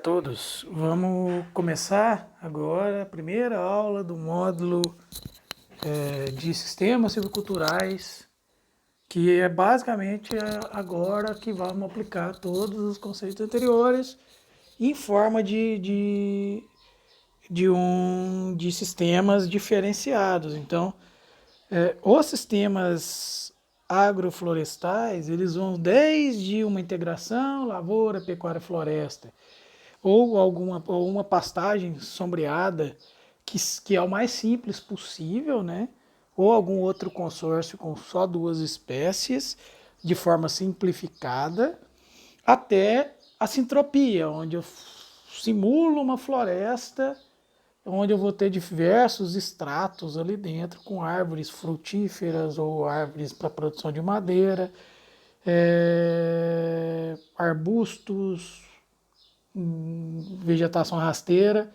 Todos, vamos começar agora a primeira aula do módulo de sistemas silviculturais, que é basicamente agora que vamos aplicar todos os conceitos anteriores em forma de sistemas diferenciados. Então, os sistemas agroflorestais, eles vão desde uma integração lavoura, pecuária, floresta, ou uma pastagem sombreada, que é o mais simples possível, né? Ou algum outro consórcio com só duas espécies, de forma simplificada, até a sintropia, onde eu simulo uma floresta, onde eu vou ter diversos estratos ali dentro, com árvores frutíferas ou árvores para produção de madeira, arbustos, vegetação rasteira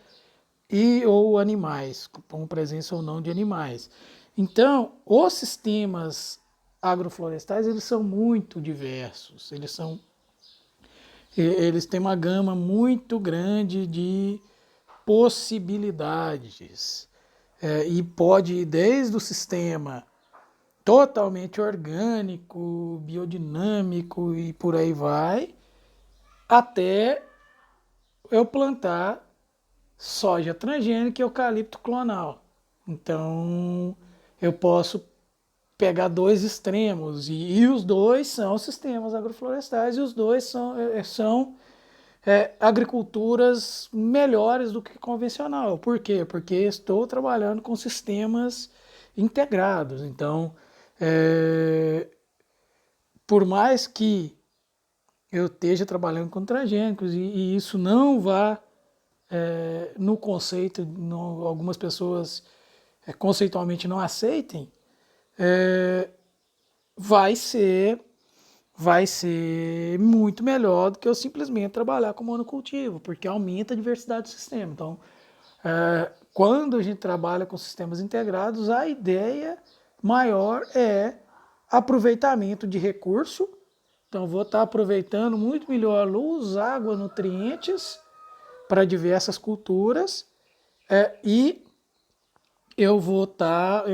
e ou animais, com presença ou não de animais. Então, os sistemas agroflorestais, eles são muito diversos, eles têm uma gama muito grande de possibilidades. E pode ir desde o sistema totalmente orgânico, biodinâmico e por aí vai, até eu plantar soja transgênica e eucalipto clonal. Então, eu posso pegar dois extremos e os dois são sistemas agroflorestais e os dois são agriculturas melhores do que convencional. Por quê? Porque estou trabalhando com sistemas integrados. Então, por mais que eu esteja trabalhando com transgênicos e isso não vá no conceito, algumas pessoas conceitualmente não aceitem, vai ser muito melhor do que eu simplesmente trabalhar com monocultivo, porque aumenta a diversidade do sistema. Então, quando a gente trabalha com sistemas integrados, a ideia maior é aproveitamento de recurso. Então, vou estar aproveitando muito melhor a luz, água, nutrientes para diversas culturas e eu vou estar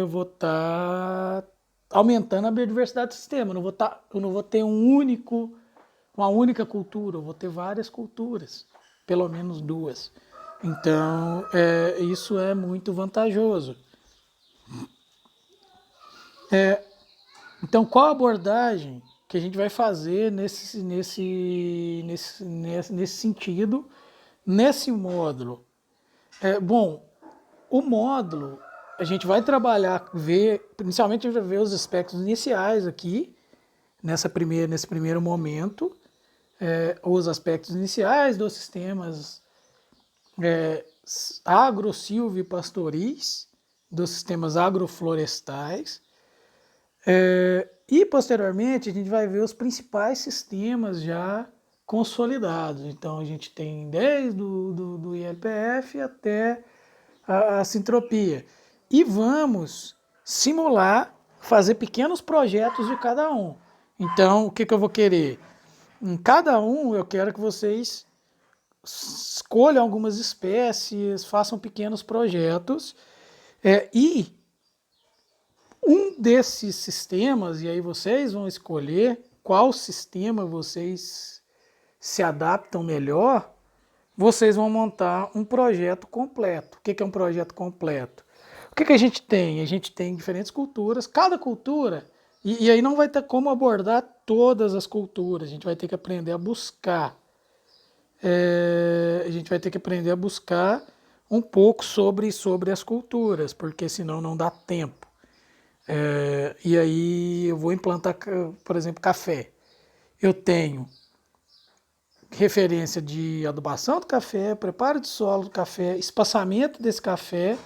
aumentando a biodiversidade do sistema. Eu não vou ter uma única cultura, eu vou ter várias culturas, pelo menos duas. Então, isso é muito vantajoso. Então, qual a abordagem que a gente vai fazer nesse sentido, nesse módulo? Bom, o módulo, a gente vai trabalhar, inicialmente a gente vai ver os aspectos iniciais aqui, nesse primeiro momento, os aspectos iniciais dos sistemas agro-silvipastoris, dos sistemas agroflorestais, e posteriormente a gente vai ver os principais sistemas já consolidados. Então a gente tem desde do ILPF até a sintropia. E vamos simular, fazer pequenos projetos de cada um. Então, o que eu vou querer? Em cada um, eu quero que vocês escolham algumas espécies, façam pequenos projetos. E um desses sistemas, e aí vocês vão escolher qual sistema vocês se adaptam melhor, vocês vão montar um projeto completo. O que é um projeto completo? O que a gente tem? A gente tem diferentes culturas, cada cultura, e aí não vai ter como abordar todas as culturas, a gente vai ter que aprender a buscar. A gente vai ter que aprender a buscar um pouco sobre as culturas, porque senão não dá tempo. E aí eu vou implantar, por exemplo, café. Eu tenho referência de adubação do café, preparo de solo do café, espaçamento desse café,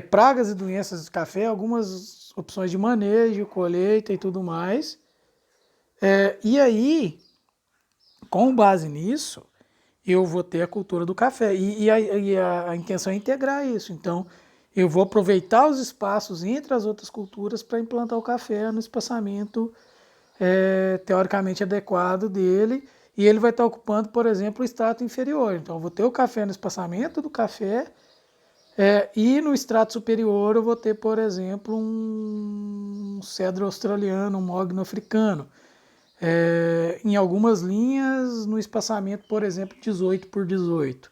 pragas e doenças do café, algumas opções de manejo, colheita e tudo mais. E aí, com base nisso, eu vou ter a cultura do café. A intenção é integrar isso. Então, eu vou aproveitar os espaços entre as outras culturas para implantar o café no espaçamento teoricamente adequado dele e ele vai estar ocupando, por exemplo, o extrato inferior. Então, eu vou ter o café no espaçamento do café, e no extrato superior eu vou ter, por exemplo, um cedro australiano, um mogno africano. Em algumas linhas, no espaçamento, por exemplo, 18 por 18.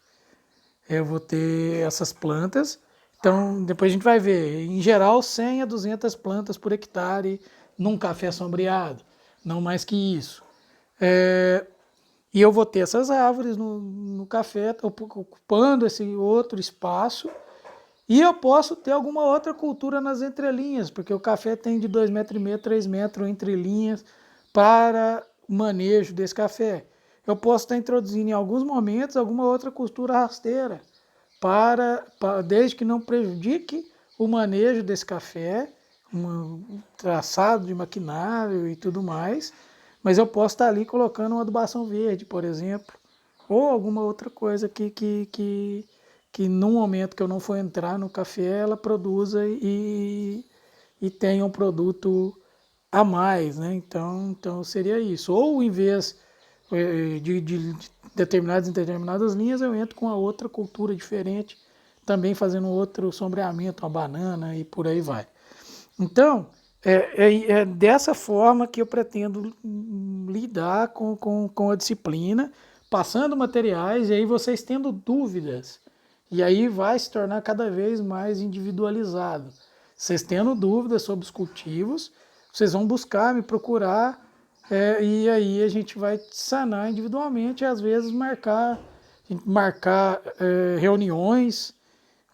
Eu vou ter essas plantas. Então, depois a gente vai ver, em geral, 100 a 200 plantas por hectare num café sombreado, não mais que isso. E eu vou ter essas árvores no café, ocupando esse outro espaço. E eu posso ter alguma outra cultura nas entrelinhas, porque o café tem de 2,5 metros, 3 metros entre linhas para o manejo desse café. Eu posso estar introduzindo em alguns momentos alguma outra cultura rasteira, desde que não prejudique o manejo desse café, um traçado de maquinário e tudo mais, mas eu posso estar ali colocando uma adubação verde, por exemplo, ou alguma outra coisa que no momento que eu não for entrar no café, ela produza e tenha um produto a mais, né? Então seria isso. Ou em vez de determinadas linhas, eu entro com a outra cultura diferente, também fazendo outro sombreamento, uma banana e por aí vai. Então, é dessa forma que eu pretendo lidar com a disciplina, passando materiais, e aí vocês tendo dúvidas, e aí vai se tornar cada vez mais individualizado. Vocês tendo dúvidas sobre os cultivos, vocês vão buscar, me procurar, e aí a gente vai sanar individualmente, e às vezes marcar reuniões,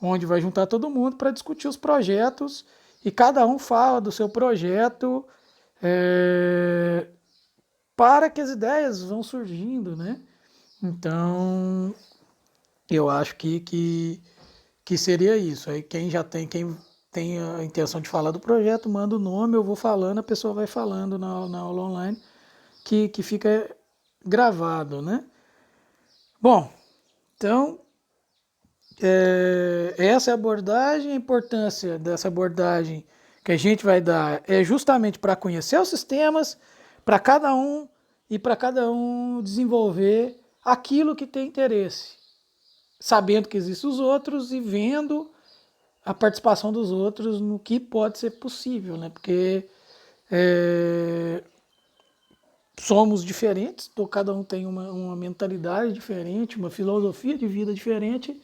onde vai juntar todo mundo para discutir os projetos, e cada um fala do seu projeto, para que as ideias vão surgindo, né? Então, eu acho que seria isso. Aí quem tem a intenção de falar do projeto, manda o nome, eu vou falando, a pessoa vai falando na aula online, que fica gravado, né? Bom, então, essa é a abordagem, a importância dessa abordagem que a gente vai dar é justamente para conhecer os sistemas, para cada um e para cada um desenvolver aquilo que tem interesse, sabendo que existem os outros e vendo a participação dos outros no que pode ser possível, né? Porque somos diferentes, cada um tem uma mentalidade diferente, uma filosofia de vida diferente,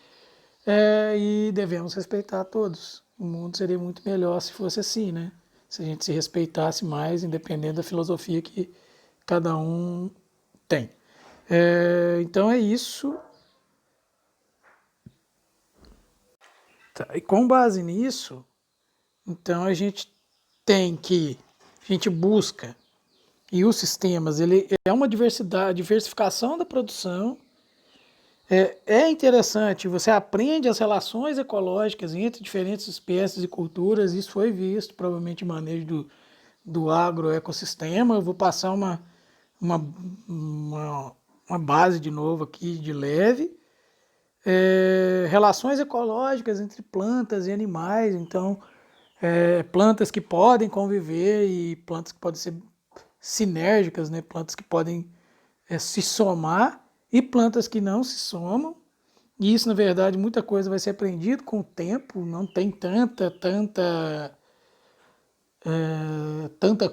e devemos respeitar todos. O mundo seria muito melhor se fosse assim, né? Se a gente se respeitasse mais, independente da filosofia que cada um tem. Então é isso. Tá, e com base nisso, então a gente a gente busca, e os sistemas, ele é uma diversificação da produção. É interessante, você aprende as relações ecológicas entre diferentes espécies e culturas, isso foi visto, provavelmente, em manejo do agroecossistema. Eu vou passar uma, uma base de novo aqui, de leve. Relações ecológicas entre plantas e animais, então, plantas que podem conviver e plantas que podem ser sinérgicas, né? Plantas que podem se somar e plantas que não se somam. E isso, na verdade, muita coisa vai ser aprendido com o tempo, não tem tanta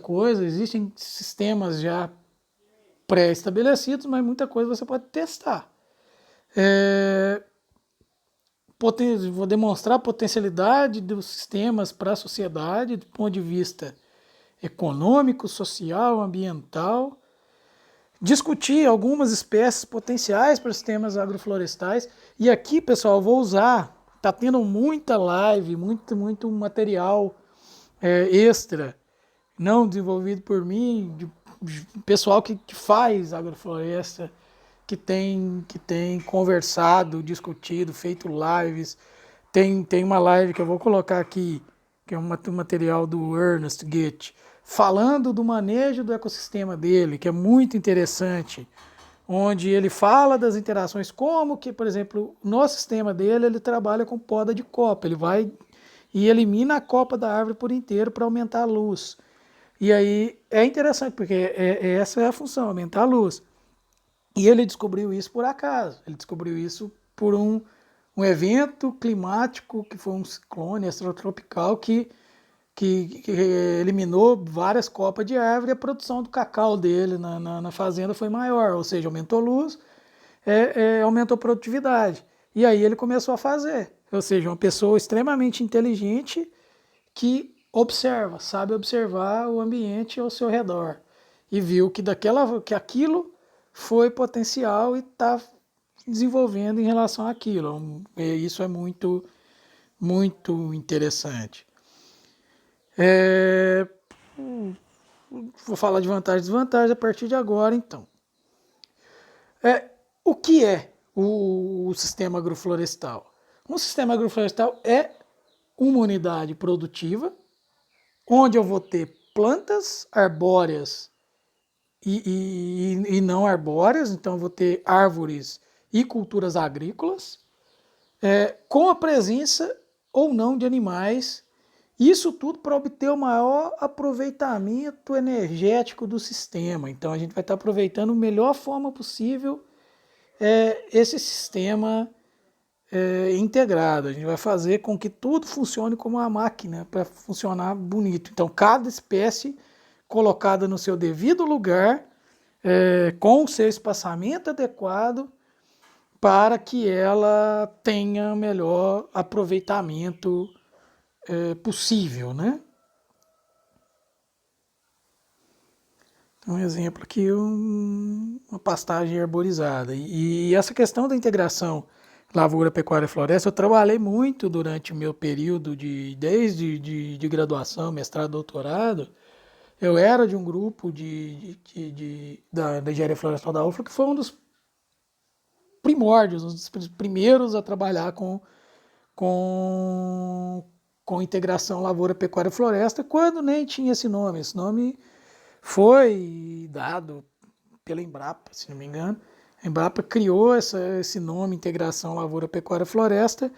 coisa. Existem sistemas já pré-estabelecidos, mas muita coisa você pode testar. Vou demonstrar a potencialidade dos sistemas para a sociedade, do ponto de vista econômico, social, ambiental. Discutir algumas espécies potenciais para sistemas agroflorestais. E aqui, pessoal, eu vou usar, está tendo muita live, muito material extra, não desenvolvido por mim, de pessoal que faz agrofloresta, que tem conversado, discutido, feito lives. Tem uma live que eu vou colocar aqui, que é um material do Ernest Goethe, falando do manejo do ecossistema dele, que é muito interessante, onde ele fala das interações, como que, por exemplo, no sistema dele, ele trabalha com poda de copa, ele vai e elimina a copa da árvore por inteiro para aumentar a luz. E aí é interessante, porque essa é a função, aumentar a luz. E ele descobriu isso por acaso, ele descobriu isso por um evento climático, que foi um ciclone extratropical que eliminou várias copas de árvore, e a produção do cacau dele na fazenda foi maior, ou seja, aumentou luz, aumentou a produtividade. E aí ele começou a fazer, ou seja, uma pessoa extremamente inteligente que observa, sabe observar o ambiente ao seu redor e viu que aquilo foi potencial e está desenvolvendo em relação àquilo. Isso é muito, muito interessante. É, vou falar de vantagens e desvantagens a partir de agora, então. O que é o sistema agroflorestal? Um sistema agroflorestal é uma unidade produtiva onde eu vou ter plantas arbóreas e não arbóreas, então eu vou ter árvores e culturas agrícolas, com a presença ou não de animais. Isso tudo para obter o maior aproveitamento energético do sistema. Então a gente vai estar aproveitando a melhor forma possível esse sistema integrado. A gente vai fazer com que tudo funcione como uma máquina para funcionar bonito. Então cada espécie colocada no seu devido lugar, com o seu espaçamento adequado, para que ela tenha o melhor aproveitamento possível, né? Então, um exemplo aqui, uma pastagem arborizada. E essa questão da integração lavoura, pecuária e floresta, eu trabalhei muito durante o meu período desde de graduação, mestrado, doutorado. Eu era de um grupo da engenharia florestal da UFLA, que foi um dos primórdios, um dos primeiros a trabalhar com, com integração lavoura, pecuária e floresta, quando nem tinha esse nome. Esse nome foi dado pela Embrapa, se não me engano. A Embrapa criou esse nome, integração lavoura, pecuária e floresta,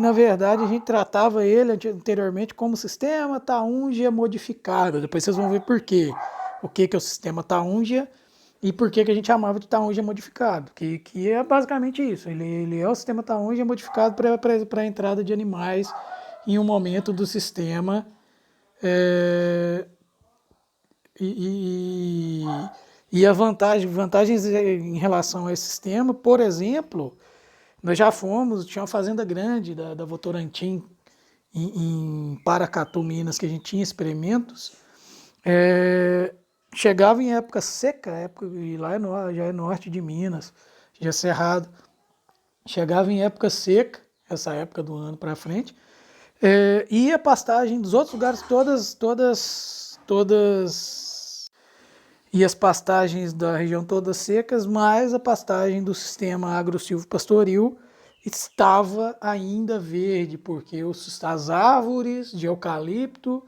na verdade a gente tratava ele anteriormente como sistema Taungia modificado. Depois vocês vão ver por quê. O que é o sistema Taungia e por que a gente chamava de Taungia modificado, que é basicamente isso. Ele é o sistema Taungia modificado para a entrada de animais em um momento do sistema. E, e a vantagens em relação a esse sistema, por exemplo, nós já tinha uma fazenda grande da Votorantim em Paracatu, Minas, que a gente tinha experimentos. Chegava em época seca, e lá já é norte de Minas, já é cerrado. Chegava em época seca, essa época do ano para frente, e a pastagem dos outros lugares todas e as pastagens da região todas secas, mas a pastagem do sistema agro-silvo-pastoril estava ainda verde, porque as árvores de eucalipto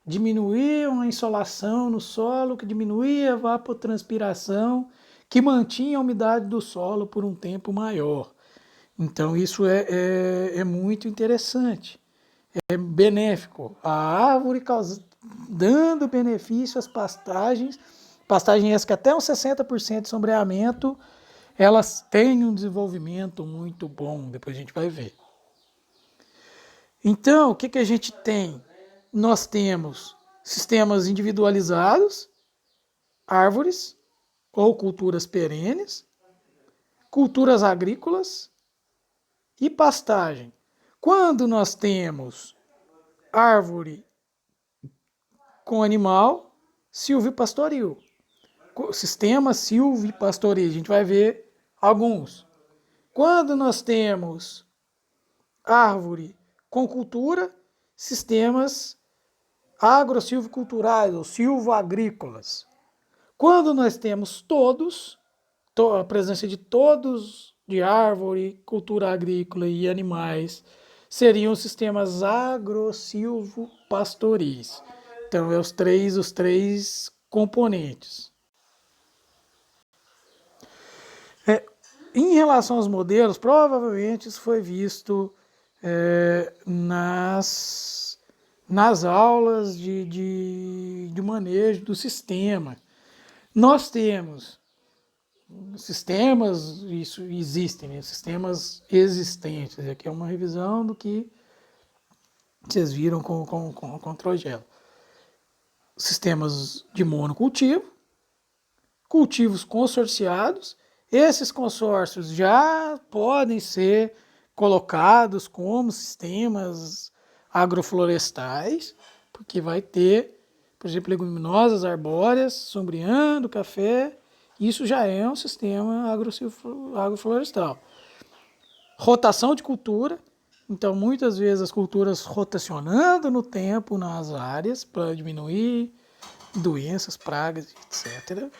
diminuíam a insolação no solo, que diminuía a evapotranspiração, que mantinha a umidade do solo por um tempo maior. Então isso é muito interessante, é benéfico. A árvore dando benefício às pastagens essa que até uns 60% de sombreamento, elas têm um desenvolvimento muito bom, depois a gente vai ver. Então, o que a gente tem? Nós temos sistemas individualizados, árvores ou culturas perenes, culturas agrícolas e pastagem. Quando nós temos árvore com animal, silvopastoril. Sistema silvopastoril, a gente vai ver alguns. Quando nós temos árvore com cultura, sistemas agro-silviculturais ou silvoagrícolas. Quando nós temos a presença de todos, de árvore, cultura agrícola e animais, seriam os sistemas agro-silvopastoris. Então, os três componentes. Em relação aos modelos, provavelmente isso foi visto nas aulas de manejo do sistema. Nós temos sistemas, isso existem, né? Sistemas existentes. Aqui é uma revisão do que vocês viram com o Trojelo. Sistemas de monocultivo, cultivos consorciados. Esses consórcios já podem ser colocados como sistemas agroflorestais, porque vai ter, por exemplo, leguminosas arbóreas, sombreando, café. Isso já é um sistema agroflorestal. Rotação de cultura. Então, muitas vezes as culturas rotacionando no tempo nas áreas para diminuir doenças, pragas, etc.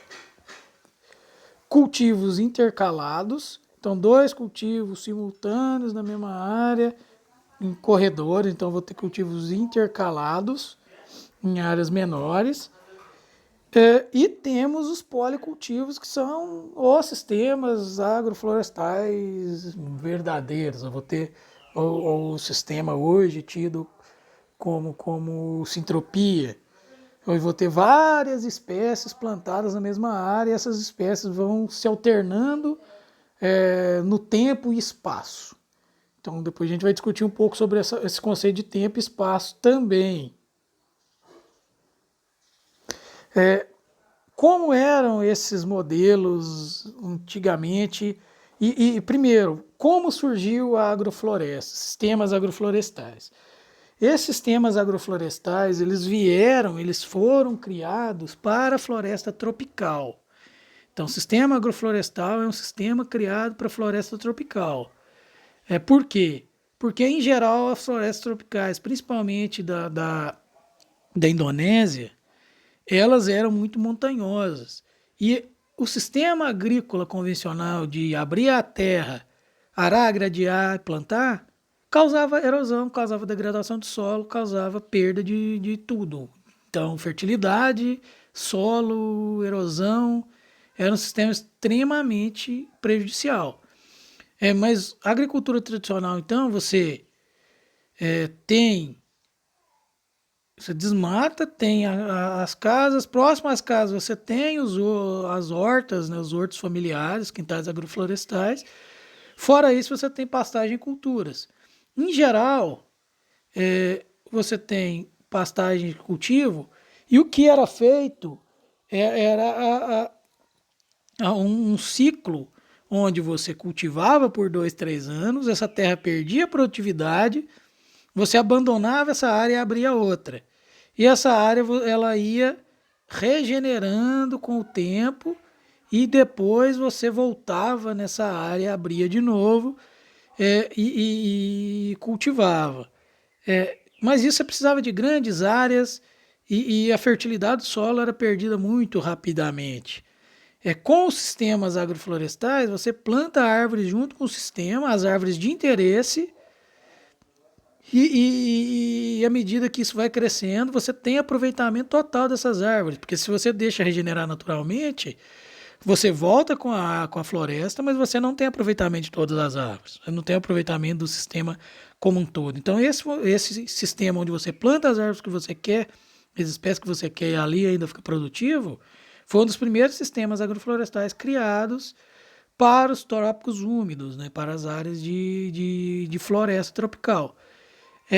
Cultivos intercalados. Então, 2 cultivos simultâneos na mesma área, em corredores. Então, vou ter cultivos intercalados em áreas menores. E temos os policultivos, que são os sistemas agroflorestais verdadeiros. Eu vou ter o sistema hoje tido como sintropia. Eu vou ter várias espécies plantadas na mesma área, e essas espécies vão se alternando no tempo e espaço. Então depois a gente vai discutir um pouco sobre esse conceito de tempo e espaço também. Como eram esses modelos antigamente? Primeiro, como surgiu a agrofloresta, sistemas agroflorestais? Esses sistemas agroflorestais, eles foram criados para a floresta tropical. Então, o sistema agroflorestal é um sistema criado para a floresta tropical. Por quê? Porque, em geral, as florestas tropicais, principalmente da Indonésia, elas eram muito montanhosas. E o sistema agrícola convencional de abrir a terra, arar, gradear e plantar, causava erosão, causava degradação do solo, causava perda de tudo. Então, fertilidade, solo, erosão, era um sistema extremamente prejudicial. Mas a agricultura tradicional, então, você você desmata, tem as casas, próximas às casas você tem as hortas, né, os hortos familiares, quintais agroflorestais. Fora isso, você tem pastagem e culturas. Em geral, você tem pastagem de cultivo, e o que era feito era um ciclo onde você cultivava por 2, 3 anos, essa terra perdia produtividade, você abandonava essa área e abria outra. E essa área ela ia regenerando com o tempo, e depois você voltava nessa área, abria de novo e cultivava. Mas isso você precisava de grandes áreas, e a fertilidade do solo era perdida muito rapidamente. Com os sistemas agroflorestais, você planta árvores junto com o sistema, as árvores de interesse, e à medida que isso vai crescendo, você tem aproveitamento total dessas árvores. Porque se você deixa regenerar naturalmente, você volta com a floresta, mas você não tem aproveitamento de todas as árvores. Você não tem aproveitamento do sistema como um todo. Então, esse sistema onde você planta as árvores que você quer, as espécies que você quer, e ali ainda fica produtivo, foi um dos primeiros sistemas agroflorestais criados para os trópicos úmidos, né, para as áreas de floresta tropical.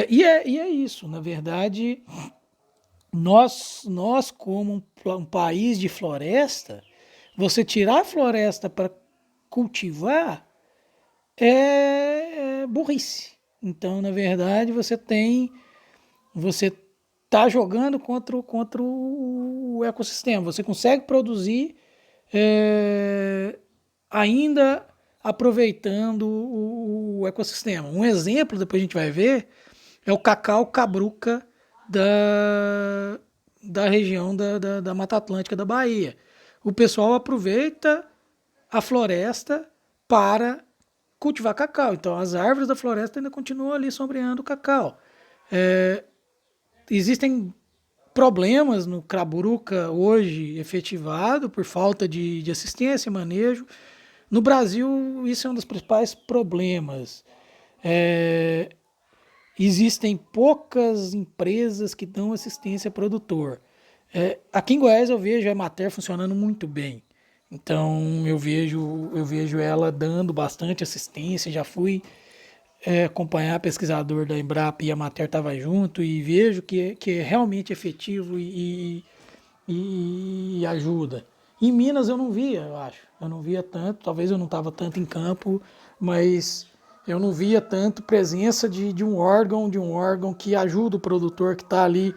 E é isso, na verdade, nós como um país de floresta, você tirar a floresta para cultivar é burrice. Então, na verdade, você está jogando contra o ecossistema. Você consegue produzir ainda aproveitando o ecossistema. Um exemplo, depois a gente vai ver, é o cacau cabruca da região da Mata Atlântica da Bahia. O pessoal aproveita a floresta para cultivar cacau. Então, as árvores da floresta ainda continuam ali sombreando o cacau. Existem problemas no craburuca hoje efetivado por falta de assistência e manejo. No Brasil, isso é um dos principais problemas. Existem poucas empresas que dão assistência ao produtor. Aqui em Goiás eu vejo a Emater funcionando muito bem. Então eu vejo ela dando bastante assistência, já fui acompanhar pesquisador da Embrapa e a Mater estava junto e vejo que é realmente efetivo e ajuda. Em Minas eu não via, eu acho. Eu não via tanto, talvez eu não estava tanto em campo, mas eu não via tanto presença de um órgão que ajuda o produtor que está ali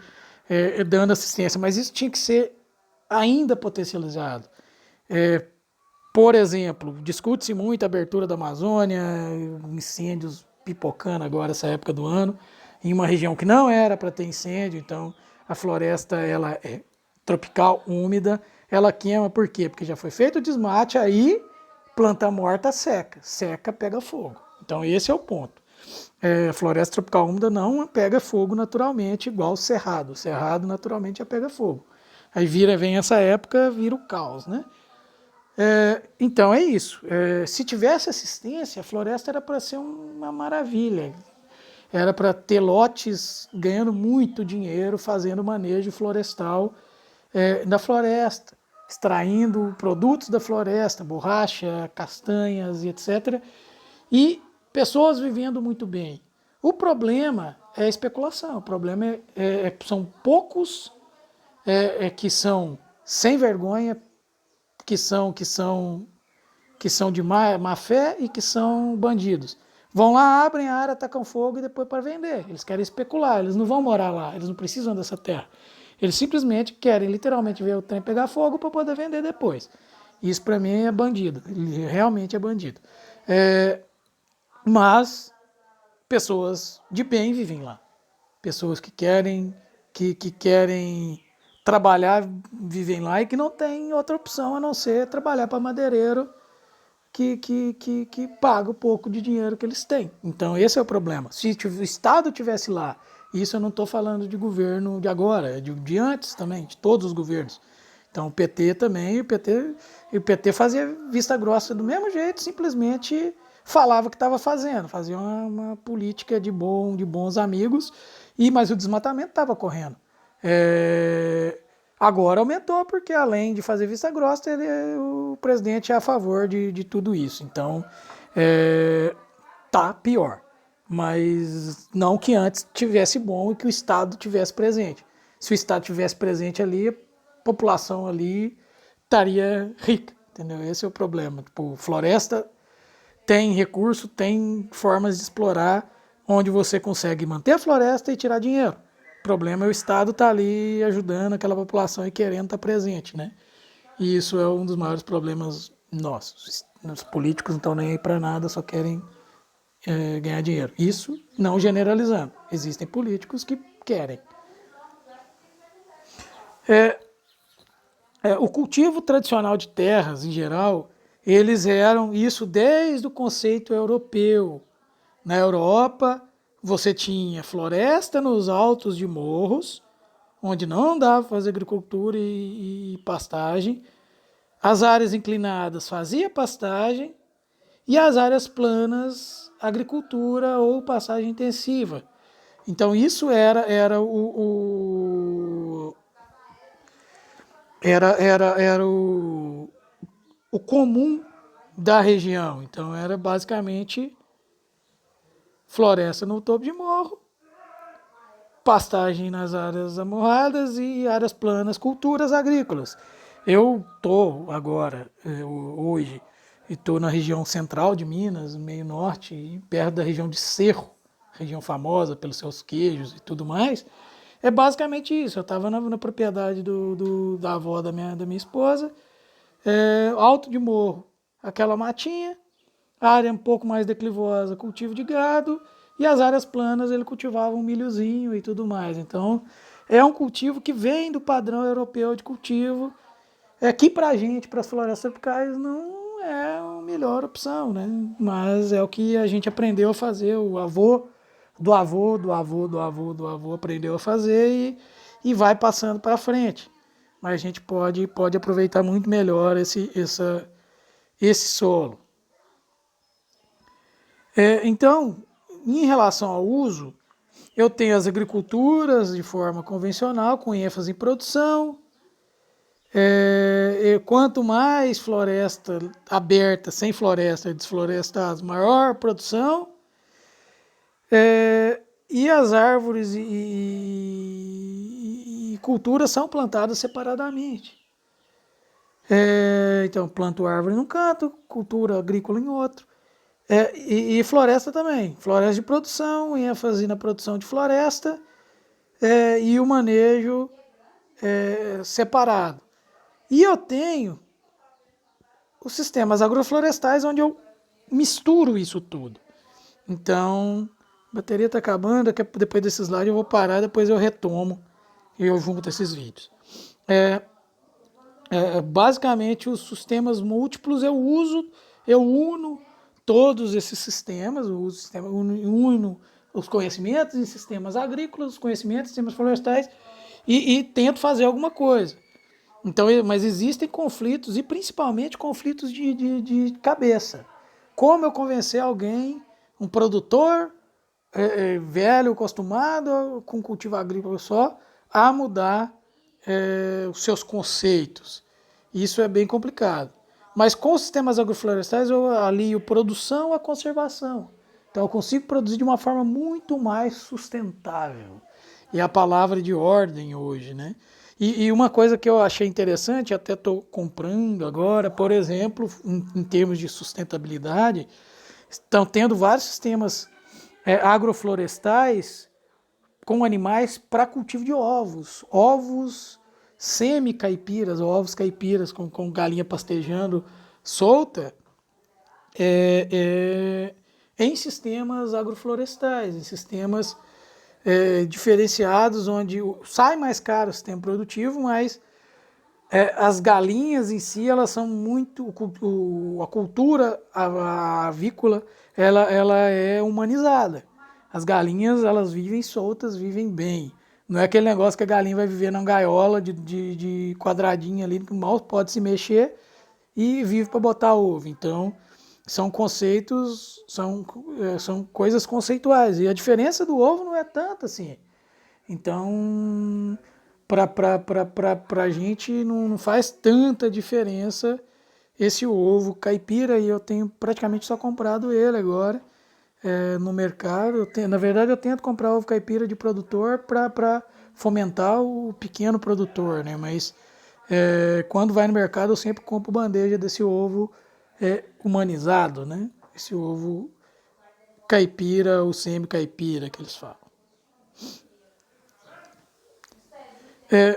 dando assistência. Mas isso tinha que ser ainda potencializado. É, por exemplo, discute-se muito a abertura da Amazônia, incêndios pipocando agora essa época do ano, em uma região que não era para ter incêndio, então a floresta ela é tropical, úmida, ela queima por quê? Porque já foi feito o desmate, aí planta morta seca, seca pega fogo. Então esse é o ponto. Floresta tropical úmida não pega fogo naturalmente, igual o cerrado. O cerrado naturalmente já pega fogo. Aí vem essa época, vira o caos, né? Então é isso. Se tivesse assistência, a floresta era para ser uma maravilha. Era para ter lotes ganhando muito dinheiro fazendo manejo florestal da floresta, extraindo produtos da floresta, borracha, castanhas e etc. E pessoas vivendo muito bem. O problema é a especulação. O problema são poucos que são sem vergonha, que são de má fé e que são bandidos. Vão lá, abrem a área, tacam fogo e depois para vender. Eles querem especular, eles não vão morar lá, eles não precisam dessa terra. Eles simplesmente querem literalmente ver o trem pegar fogo para poder vender depois. Isso para mim é bandido, ele realmente é bandido. Mas pessoas de bem vivem lá. Pessoas que querem trabalhar, vivem lá e que não tem outra opção a não ser trabalhar para madeireiro que paga o pouco de dinheiro que eles têm. Então esse é o problema. Se o Estado tivesse lá, isso eu não estou falando de governo de agora, é de antes também, de todos os governos. Então o PT também, o PT fazia vista grossa do mesmo jeito, simplesmente falava que estava fazendo, fazia uma política de bons amigos, mas o desmatamento estava correndo. Agora aumentou porque além de fazer vista grossa, o presidente é a favor de tudo isso. Então tá pior. Mas não que antes tivesse bom e que o Estado tivesse presente. Se o Estado tivesse presente ali, a população ali estaria rica, entendeu? Esse é o problema. Tipo, floresta tem recurso, tem formas de explorar onde você consegue manter a floresta e tirar dinheiro. O problema é o Estado estar ali ajudando aquela população e querendo estar presente, né? E isso é um dos maiores problemas nossos. Os políticos não estão nem aí para nada, só querem ganhar dinheiro. Isso não generalizando. Existem políticos que querem. O cultivo tradicional de terras, em geral, eles eram isso desde o conceito europeu. Na Europa, você tinha floresta nos altos de morros, onde não dava para fazer agricultura e pastagem. As áreas inclinadas fazia pastagem e as áreas planas, agricultura ou pastagem intensiva. Então isso era o comum da região. Então era basicamente floresta no topo de morro, pastagem nas áreas amorradas e áreas planas, culturas agrícolas. Eu estou agora, hoje, estou na região central de Minas, meio norte, perto da região de Cerro, região famosa pelos seus queijos e tudo mais. É basicamente isso. Eu estava na propriedade da avó da minha esposa, alto de morro, aquela matinha, área um pouco mais declivosa, cultivo de gado, e as áreas planas ele cultivava um milhozinho e tudo mais. Então é um cultivo que vem do padrão europeu de cultivo, que para a gente, para as florestas tropicais, não é a melhor opção, né? Mas é o que a gente aprendeu a fazer, o avô do avô, do avô, do avô, do avô aprendeu a fazer e vai passando para frente. Mas a gente pode aproveitar muito melhor esse solo. Então, em relação ao uso, eu tenho as agriculturas de forma convencional, com ênfase em produção, E quanto mais floresta aberta, sem floresta, desflorestados, maior produção. E as árvores e culturas são plantadas separadamente. Então, planto árvore num canto, cultura agrícola em outro. E floresta também. Floresta de produção, ênfase na produção de floresta e o manejo separado. E eu tenho os sistemas agroflorestais onde eu misturo isso tudo. Então, a bateria está acabando, depois desses slides eu vou parar, depois eu retomo e eu junto esses vídeos. Basicamente, os sistemas múltiplos eu uno todos esses sistemas, uno os conhecimentos em sistemas agrícolas, os conhecimentos em sistemas florestais e tento fazer alguma coisa. Então, mas existem conflitos, e principalmente conflitos de cabeça. Como eu convencer alguém, um produtor velho, acostumado com cultivo agrícola só, a mudar os seus conceitos? Isso é bem complicado. Mas com os sistemas agroflorestais eu alio produção à conservação. Então eu consigo produzir de uma forma muito mais sustentável. E a palavra de ordem hoje, né? E uma coisa que eu achei interessante, até estou comprando agora, por exemplo, em termos de sustentabilidade, estão tendo vários sistemas agroflorestais com animais para cultivo de ovos. Ovos semi-caipiras, ou ovos caipiras com galinha pastejando solta, em sistemas agroflorestais, em sistemas diferenciados, onde sai mais caro o sistema produtivo, mas as galinhas em si, elas são muito, a cultura avícola, ela é humanizada. As galinhas, elas vivem soltas, vivem bem. Não é aquele negócio que a galinha vai viver numa gaiola de quadradinho ali, que mal pode se mexer e vive para botar ovo. Então, são conceitos, são coisas conceituais. E a diferença do ovo não é tanta assim. Então, para a gente não faz tanta diferença esse ovo caipira, e eu tenho praticamente só comprado ele agora no mercado. Na verdade, eu tento comprar ovo caipira de produtor para fomentar o pequeno produtor, né? Mas quando vai no mercado, eu sempre compro bandeja desse ovo humanizado, né? Esse ovo caipira, o semi-caipira que eles falam.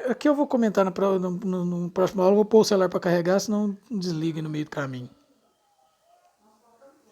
Aqui eu vou comentar no próximo aula, eu vou pôr o celular para carregar, senão desliga no meio do caminho.